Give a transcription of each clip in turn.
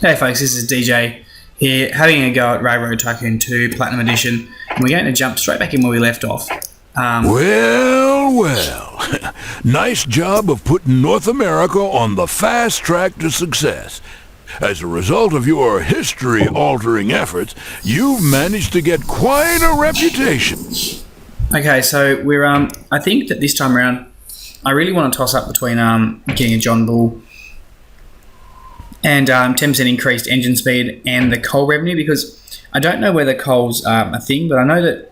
Hey folks, this is DJ here, having a go at Railroad Tycoon 2 Platinum Edition, and we're going to jump straight back in where we left off. Well, nice job of putting North America on the fast track to success. As a result of your history-altering efforts, you've managed to get quite a reputation. Okay, so we're I think that this time around, I really want to toss up between getting a John Bull and 10% increased engine speed and the coal revenue, because I don't know whether coal's a thing, but I know that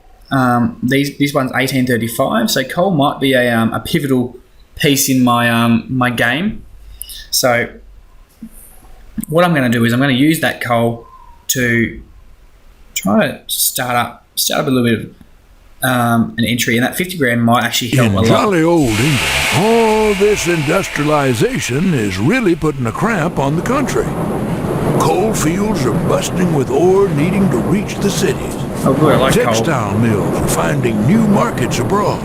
this one's 1835, so coal might be a pivotal piece in my my game. So what I'm going to do is I'm going to use that coal to try to start up a little bit of an entry, and that 50 grand might actually help a lot. In jolly old England, all this industrialization is really putting a cramp on the country. Coal fields are busting with ore needing to reach the cities. Oh, good, I like Textile coal. mills are finding new markets abroad.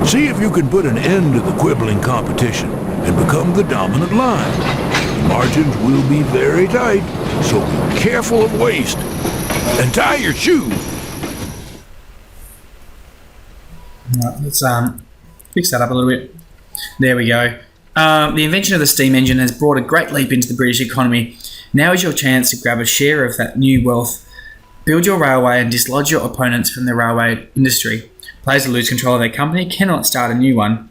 See if you can put an end to the quibbling competition and become the dominant line. Margins will be very tight, so be careful of waste. And tie your shoes. Right, let's fix that up a little bit. There we go. The invention of the steam engine has brought a great leap into the British economy. Now is your chance to grab a share of that new wealth. Build your railway and dislodge your opponents from the railway industry. Players who lose control of their company cannot start a new one.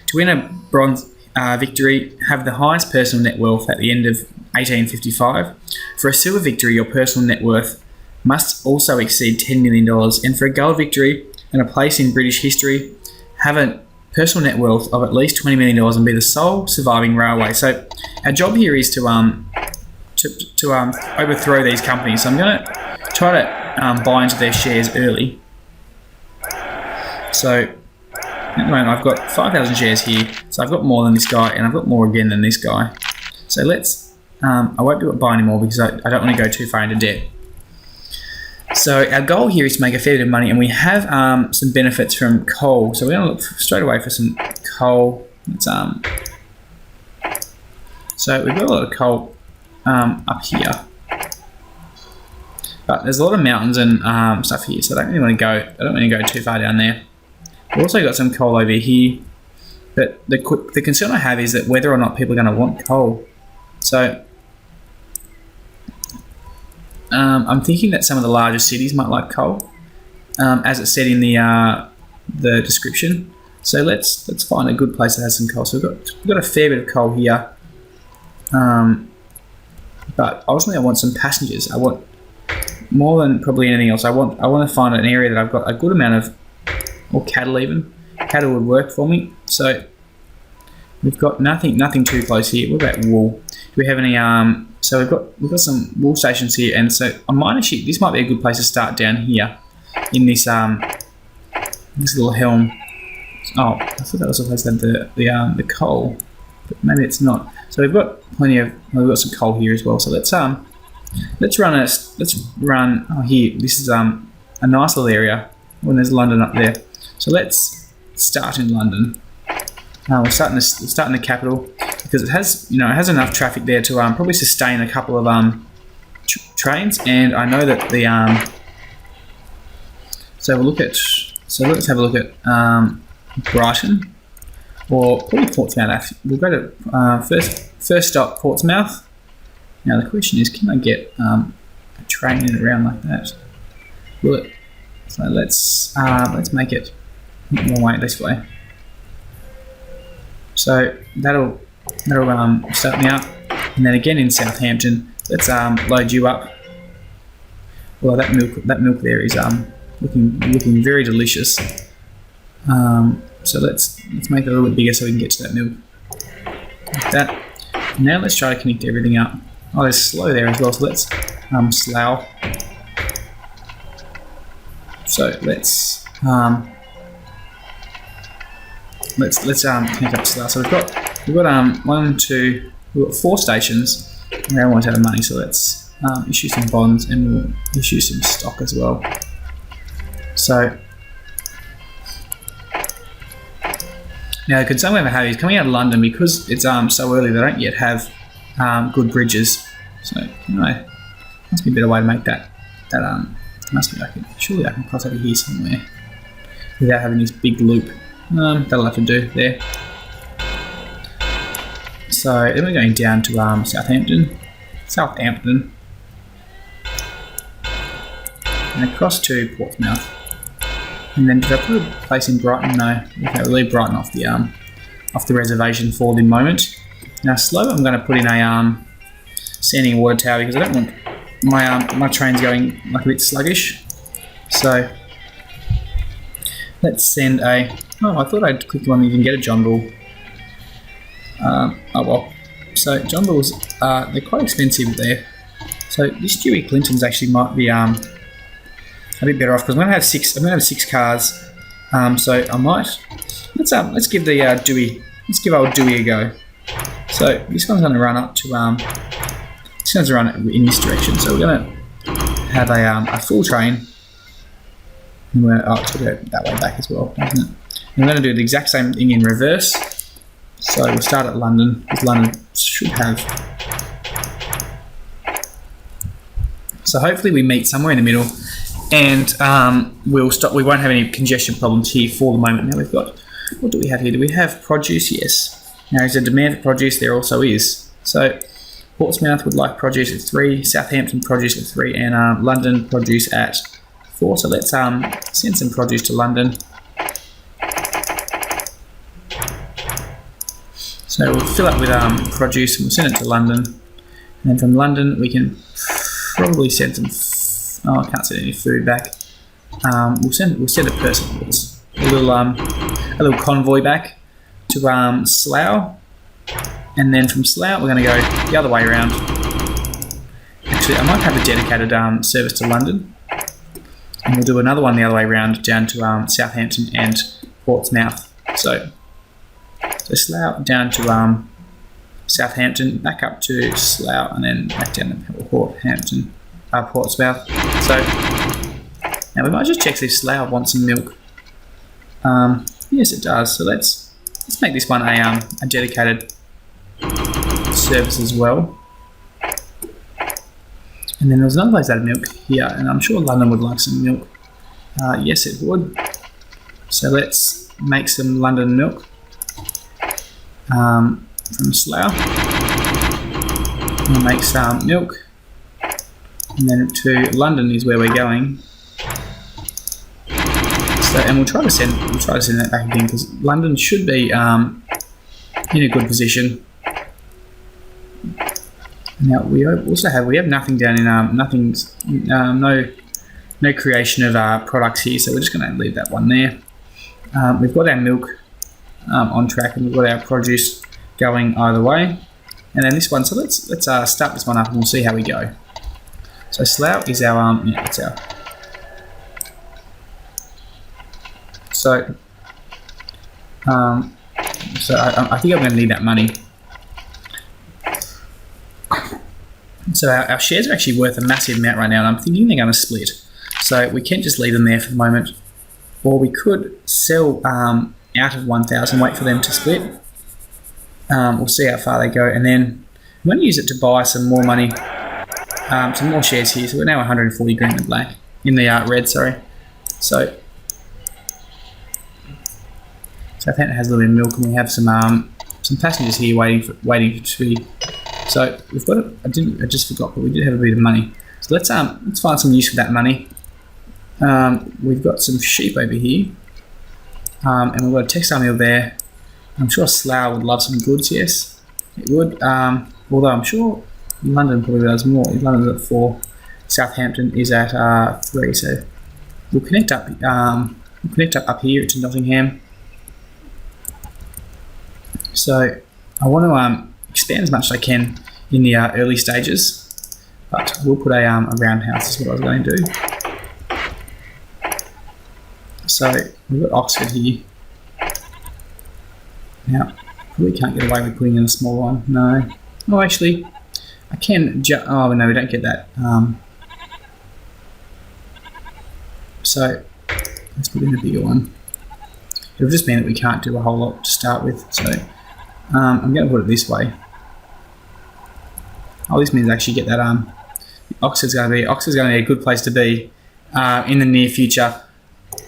To win a bronze victory, have the highest personal net wealth at the end of 1855. For a silver victory, your personal net worth must also exceed $10 million. And for a gold victory and a place in British history, have a personal net worth of at least $20 million and be the sole surviving railway. So our job here is to overthrow these companies. So I'm going to try to buy into their shares early. So at the moment I've got 5,000 shares here, so I've got more than this guy, and I've got more again than this guy. So let's, I won't do it buy anymore because I don't want to go too far into debt. So our goal here is to make a fair bit of money, and we have some benefits from coal. So we're going to look straight away for some coal. Let's, so we've got a lot of coal up here, but there's a lot of mountains and stuff here, so I don't really want to go too far down there. We've also got some coal over here, but the concern I have is that whether or not people are going to want coal. So I'm thinking that some of the larger cities might like coal, as it said in the description. So let's find a good place that has some coal. So we've got a fair bit of coal here, but ultimately I want some passengers. I want more than probably anything else. I want to find an area that I've got a good amount of, or cattle even. Cattle would work for me. So we've got nothing too close here. What about wool? Do we have any so we've got some wool stations here, and so I might actually, this might be a good place to start down here in this this little helm. Oh, I thought that was the place that had the coal, but maybe it's not. So we've got we've got some coal here as well. So let's run oh, here. This is a nice little area when there's London up there. So let's start in London. We're starting the capital, because it has enough traffic there to probably sustain a couple of trains, and I know that the so let's have a look at Brighton, or probably Portsmouth. We'll go to first stop Portsmouth. Now the question is, can I get a train in and around like that? Will it? So let's make it more way this way. So that'll start me up, and then again in Southampton, let's load you up. Well, that milk there is looking very delicious. So let's make it a little bit bigger so we can get to that milk. Like that. Now let's try to connect everything up. Oh, there's slow there as well. So let's slough. So let's connect up slough. So we've got 4 stations. We don't want to have money, so let's issue some bonds, and we'll issue some stock as well. So now the concern we have is coming out of London, because it's so early, they don't yet have good bridges. So no, must be a better way to make that. Must be. Surely I can cross over here somewhere without having this big loop. That'll have to do there. So then we're going down to Southampton, and across to Portsmouth. And then did I put a place in Brighton? No. Okay, we'll leave Brighton off the reservation for the moment. Now slow, I'm going to put in a standing water tower because I don't want my trains going like a bit sluggish. So let's send a. Oh, I thought I'd click on even get a John Bull. Oh well. So John Bulls, they're quite expensive there. So this Dewey Clinton's actually might be a bit better off because I'm going to have 6. I'm going to have 6 cars. So I might. Let's give the Dewey. Let's give old Dewey a go. So this one's going to run up to This one's run in this direction. So we're going to have a full train. And we're to go that way back as well, isn't it? And we're going to do the exact same thing in reverse. So we'll start at London, because London should have. So hopefully we meet somewhere in the middle, and we'll stop. We won't have any congestion problems here for the moment. Now we've got. What do we have here? Do we have produce? Yes. Now is there demand for produce? There also is. So Portsmouth would like produce at 3, Southampton produce at 3, and London produce at 4. So let's send some produce to London. So we'll fill up with produce and we'll send it to London. And then from London we can probably send some. I can't send any food back. We'll send a person, a little convoy back to Slough, and then from Slough we're going to go the other way around. Actually, I might have a dedicated service to London, and we'll do another one the other way around down to Southampton and Portsmouth. So Slough down to Southampton, back up to Slough, and then back down to Portsmouth. So now we might just check if Slough wants some milk. Yes, it does. So let's make this one a dedicated service as well. And then there's another place that had milk here, and I'm sure London would like some milk. Yes, it would. So let's make some London milk. From Slough, we'll make some milk, and then to London is where we're going. So, and we'll try to send that back again because London should be in a good position. Now we also have nothing down in no creation of products here, so we're just going to leave that one there. We've got our milk on track, and we've got our produce going either way, and then this one. So let's start this one up, and we'll see how we go. So Slough is our it's our. So I think I'm going to need that money. So our shares are actually worth a massive amount right now, and I'm thinking they're going to split. So we can just leave them there for the moment, or we could sell out of 1,000, wait for them to split. We'll see how far they go, and then I'm going to use it to buy some more money, some more shares here. So we're now 140 grand in the black, in the red, sorry. So Southampton has a little bit of milk, and we have some passengers here waiting to be. So we've got. I just forgot, but we did have a bit of money. So let's find some use for that money. We've got some sheep over here. And we've got a textile mill there. I'm sure Slough would love some goods, yes. It would. Although I'm sure London probably does more. London's at 4. Southampton is at 3. So we'll connect up up here to Nottingham. So I want to expand as much as I can in the early stages. But we'll put a roundhouse is what I was going to do. So we've got Oxford here. Now, probably can't get away with putting in a small one. No. Oh, actually, I can. Oh no, we don't get that. So let's put in a bigger one. It'll just mean that we can't do a whole lot to start with. So I'm going to put it this way. Oh, this means actually get that Oxford's going to be a good place to be in the near future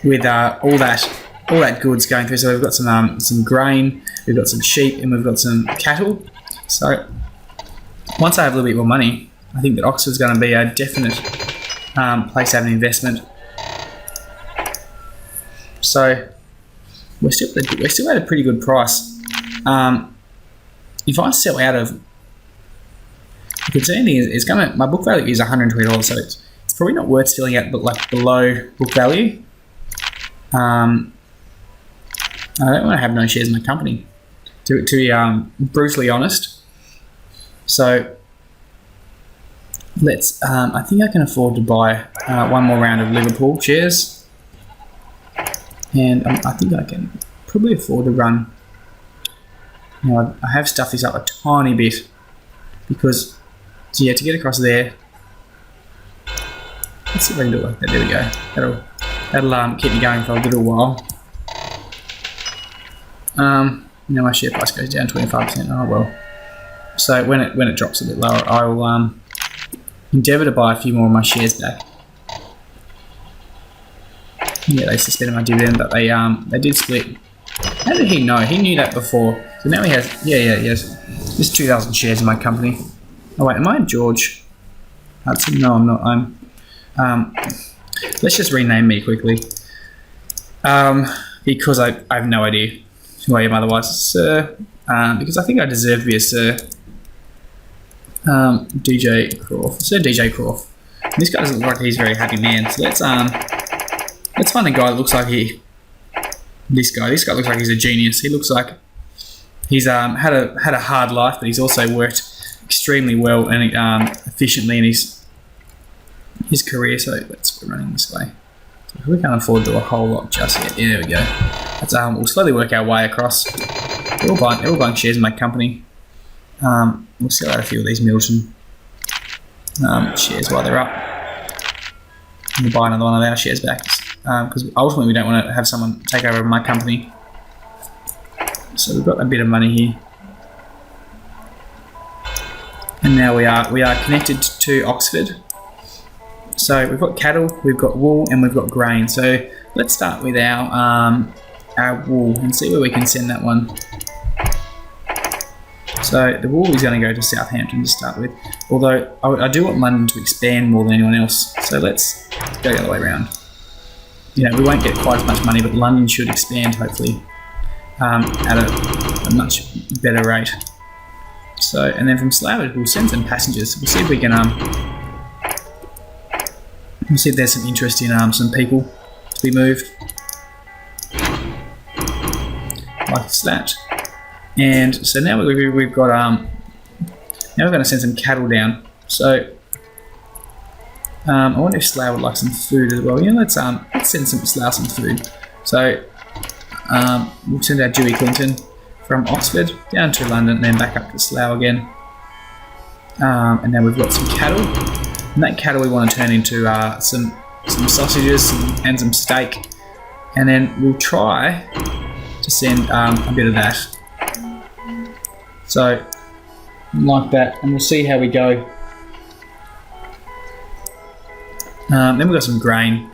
with all that goods going through. So we've got some grain, we've got some sheep, and we've got some cattle. So once I have a little bit more money, I think that Oxford's going to be a definite place to have an investment. So we're still at a pretty good price. If I sell out of, the concern is my book value is $120, so it's probably not worth selling out, but like below book value. I don't want to have no shares in my company, to be brutally honest. So let's. I think I can afford to buy one more round of Liverpool shares, and I think I can probably afford to run. I have stuffed this up a tiny bit because, to get across there. Let's see if I can do it like that. There we go. That'll keep me going for a little while. My share price goes down 25%. Oh well. So when it drops a bit lower, I will endeavour to buy a few more of my shares back. Yeah, they suspended my dividend, but they did split. How did he know? He knew that before. So now he has. He has just 2,000 shares in my company. Oh wait, am I George Hudson? No, I'm not. Let's just rename me quickly. Because I have no idea who I am otherwise, sir. Because I think I deserve to be a sir. DJCrawf. Sir DJCrawf. This guy doesn't look like he's a very happy man. So let's find a guy that looks like this guy looks like he's a genius. He looks like he's had a hard life, but he's also worked extremely well and efficiently in his career. So let's go running this way. So we can't afford to do a whole lot just yet. Yeah, there we go. That's, we'll slowly work our way across. They're all buying shares in my company. We'll sell out a few of these Milton shares while they're up. We'll buy another one of our shares back because ultimately we don't want to have someone take over my company. So we've got a bit of money here. And now we are connected to Oxford. So we've got cattle, we've got wool, and we've got grain. So let's start with our wool and see where we can send that one. So the wool is going to go to Southampton to start with. Although I do want London to expand more than anyone else. So let's go the other way around. We won't get quite as much money, but London should expand hopefully at a much better rate. So, and then from Slough, we'll send some passengers. We'll see if we can, we'll see if there's some interest in some people to be moved. Like that. And so now we've got, now we're going to send some cattle down. So, I wonder if Slough would like some food as well. Let's send some Slough some food. So, we'll send our Dewey Clinton from Oxford down to London and then back up to Slough again. And now we've got some cattle. And that cattle we want to turn into some sausages and some steak. And then we'll try to send a bit of that. So, like that. And we'll see how we go. Then we've got some grain.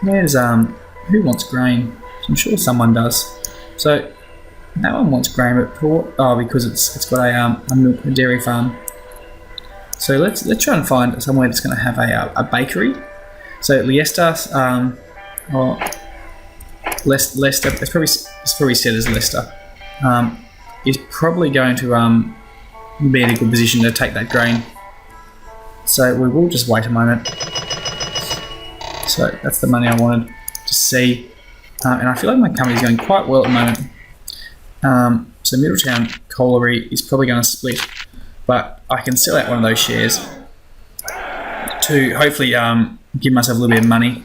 Where's, who wants grain? I'm sure someone does. So, that one wants grain, but because it's got a dairy farm. So let's try and find somewhere that's going to have a bakery. So Leicester, or Leicester, it's probably said as Leicester, is probably going to be in a good position to take that grain. So we will just wait a moment. So that's the money I wanted to see, and I feel like my company's going quite well at the moment. So Middletown Colliery is probably going to split, but I can sell out one of those shares to hopefully give myself a little bit of money.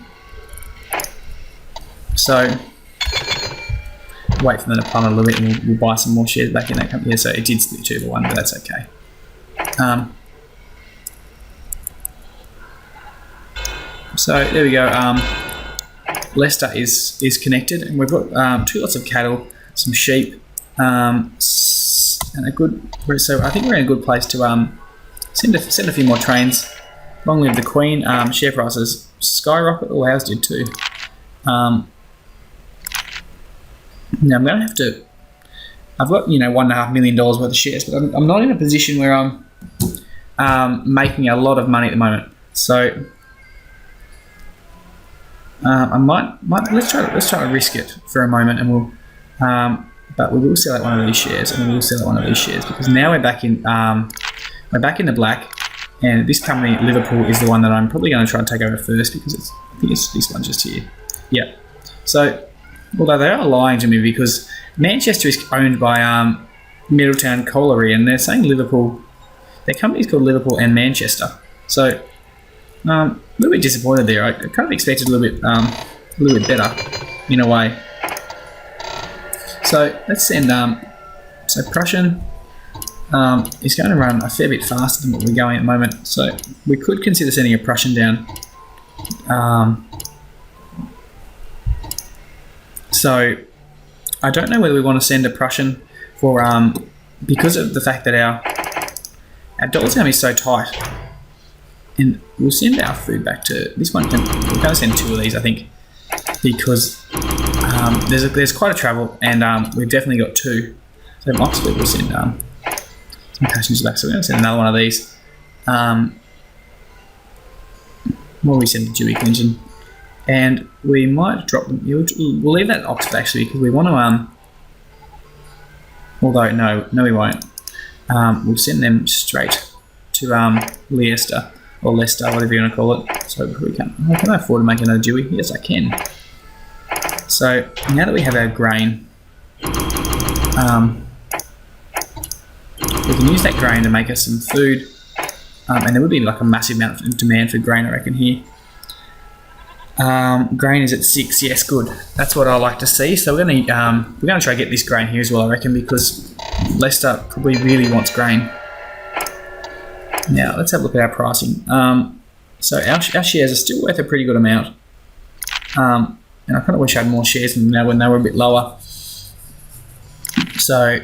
So wait for them to plummet a little bit and we'll buy some more shares back in that company. Yeah, so it did split 2-1, but that's okay. So there we go. Leicester is connected, and we've got 2 lots of cattle, some sheep, and a good. So I think we're in a good place to Send a few more trains. Long live the Queen. Share prices skyrocket. Oh, ours did too. Now I'm going to have to. I've got $1.5 million worth of shares, but I'm not in a position where I'm making a lot of money at the moment. So I might let's try to risk it for a moment, and we'll. But we will sell out one of these shares, and we will sell out one of these shares because now we're back in the black. And this company, Liverpool, is the one that I'm probably going to try and take over first because I think it's this one just here. Yeah. So, although they are lying to me because Manchester is owned by Middletown Colliery, and they're saying Liverpool. Their company's called Liverpool and Manchester. So, a little bit disappointed there. I kind of expected a little bit better in a way. So let's send. So Prussian is going to run a fair bit faster than what we're going at the moment. So we could consider sending a Prussian down. So I don't know whether we want to send a Prussian for because of the fact that our dollar's going to be so tight. And we'll send our food back to this one. We're going to send 2 of these, I think, because there's quite a travel, and we've definitely got 2. So Oxford will send some passengers back. So we're going to send another one of these. What we send to Dewey Clinton, and we might drop them. We'll leave that at Oxford actually because we want to. Although no, we won't. We'll send them straight to Leicester. Or Leicester, whatever you want to call it. So can I afford to make another Dewey? Yes, I can. So now that we have our grain, we can use that grain to make us some food. And there would be like a massive amount of demand for grain, I reckon, here. Grain is at 6. Yes, good. That's what I like to see. So we're going to try to get this grain here as well, I reckon, because Leicester probably really wants grain. Now, let's have a look at our pricing. So our shares are still worth a pretty good amount. And I kind of wish I had more shares than now when they were a bit lower. So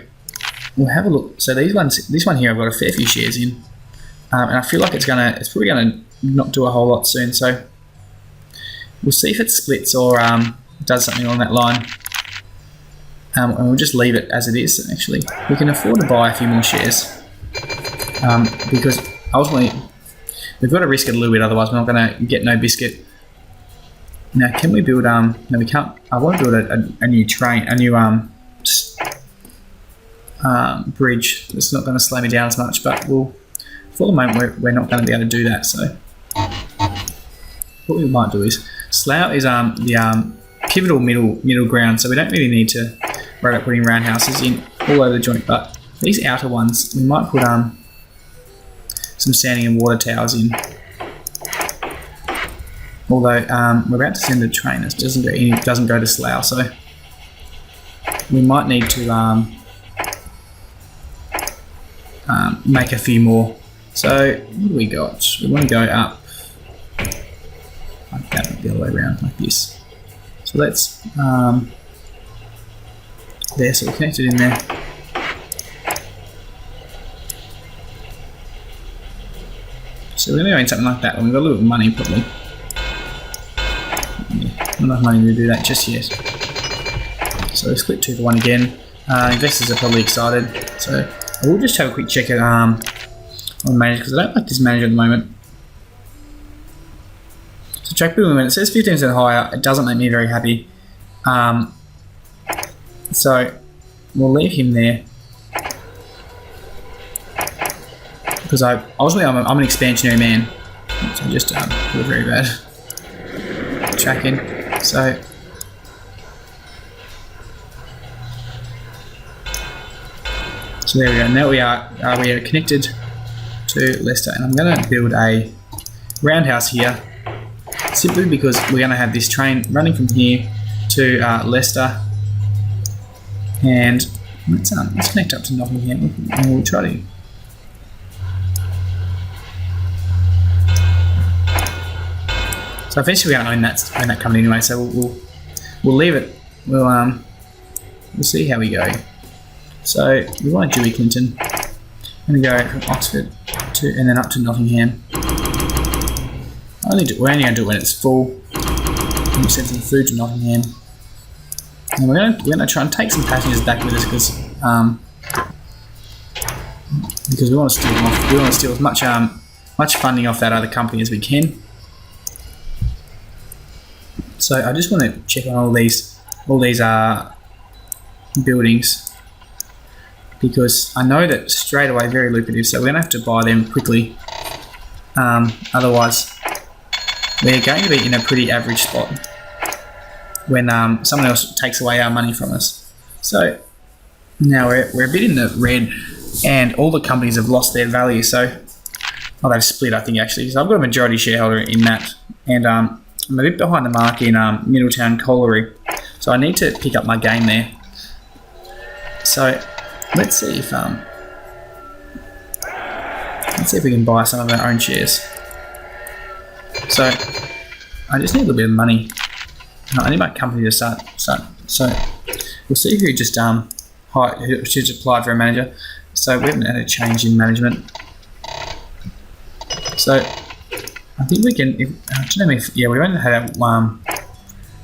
we'll have a look. So this one here I've got a fair few shares in. And I feel like it's probably gonna not do a whole lot soon. So we'll see if it splits or does something along that line. And we'll just leave it as it is, actually. We can afford to buy a few more shares. Because ultimately we've got to risk it a little bit, otherwise we're not going to get no biscuit. Now, can we build? No, we can't. I want to build a new train, a new bridge. It's not going to slow me down as much, but for the moment we're not going to be able to do that. So what we might do is Slough is the pivotal middle ground, so we don't really need to worry about putting roundhouses in all over the joint. But these outer ones, we might put some standing and water towers in. Although we're about to send a train that doesn't go to Slough, so we might need to make a few more. So what do we got? We want to go up like that, the other way around, like this. So let's there. So we're connected in there. So we're going to go in something like that when we've got a little bit of money, probably. Not enough money to do that just yet. So we split 2 for 1 again. Investors are probably excited. So I will just have a quick check at on manager because I don't like this manager at the moment. So track building when it says 15% higher, it doesn't make me very happy. So we'll leave him there. Because ultimately I'm an expansionary man, so I just feel very bad tracking. So there we go. Now we are connected to Leicester, and I'm going to build a roundhouse here, simply because we're going to have this train running from here to Leicester, and let's connect up to Nottingham, and we'll try to. So eventually we're going to own that company anyway. So we'll leave it. We'll see how we go. So we want Dewey Clinton. I'm going to go from Oxford and then up to Nottingham. We're only going to do it when it's full. And we'll send some food to Nottingham. And we're going to try and take some passengers back with us because we want to steal them off. We want to steal as much funding off that other company as we can. So I just want to check on all these buildings, because I know that straight away very lucrative. So we're going to have to buy them quickly. Otherwise, we're going to be in a pretty average spot when someone else takes away our money from us. So now we're a bit in the red, and all the companies have lost their value. So, they've split, I think, actually. So I've got a majority shareholder in that, and I'm a bit behind the mark in Middletown Colliery. So I need to pick up my game there. So let's see if we can buy some of our own shares. So I just need a little bit of money. I need my company to start. So we'll see who just applied for a manager. So we haven't had a change in management. So I think we can. We only had one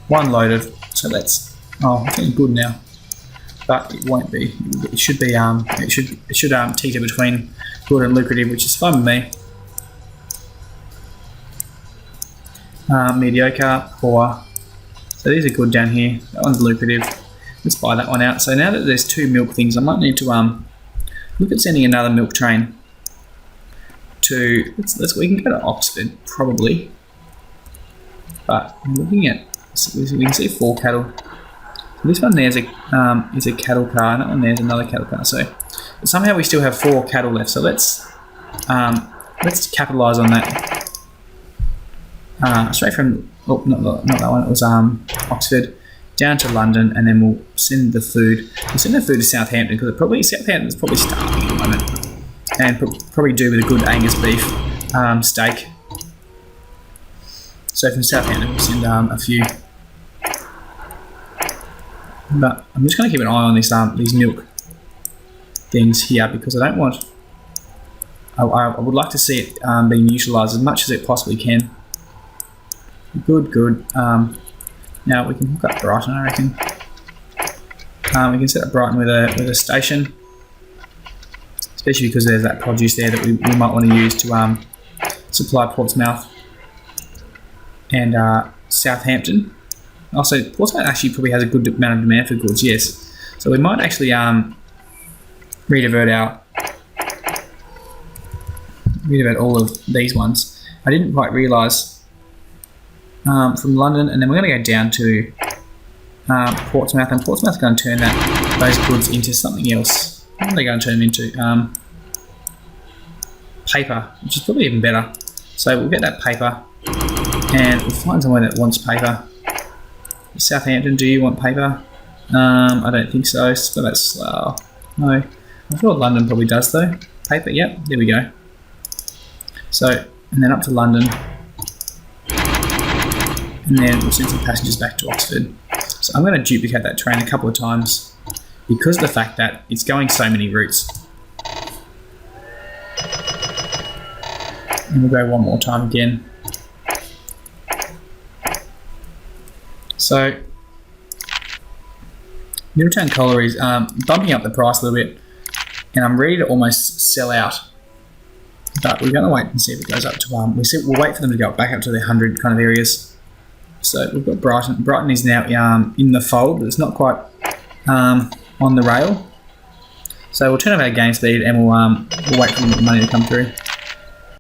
load of. So that's I think good now, but it won't be. It should be. It should teeter between good and lucrative, which is fine with me. Mediocre, poor. So these are good down here. That one's lucrative. Let's buy that one out. So now that there's 2 milk things, I might need to look at sending another milk train to. We can go to Oxford probably, but I'm looking at. So we can see 4 cattle. So this one there's is a cattle car, and that one there's another cattle car. So somehow we still have 4 cattle left. So let's capitalise on that. Straight from not that one. It was Oxford down to London, and then we'll send the food. We'll send the food to Southampton, because Southampton's probably starving at the moment, and probably do with a good Angus beef steak. So from Southampton we'll send a few. But I'm just going to keep an eye on these milk things here, because I don't want. I would like to see it being utilised as much as it possibly can. Good. Now we can hook up Brighton, I reckon. We can set up Brighton with a station, especially because there's that produce there that we might want to use to supply Portsmouth and Southampton. Also, Portsmouth actually probably has a good amount of demand for goods, yes. So we might actually redivert all of these ones. I didn't quite realise from London, and then we're going to go down to Portsmouth, and Portsmouth's going to turn those goods into something else. What are they going to turn them into? Paper, which is probably even better. So we'll get that paper, and we'll find someone that wants paper. Southampton, do you want paper? I don't think so. So that's slow. No, I thought London probably does though. Paper, yep, there we go. So, and then up to London, and then we'll send some passengers back to Oxford. So I'm going to duplicate that train a couple of times because of the fact that it's going so many routes. And we'll go one more time again. So Middletown Colliery is bumping up the price a little bit, and I'm ready to almost sell out. But we're going to wait and see if it goes up to we'll wait for them to go back up to the 100 kind of areas. So we've got Brighton. Brighton is now in the fold, but it's not quite on the rail. So we'll turn up our game speed, and we'll wait for the money to come through.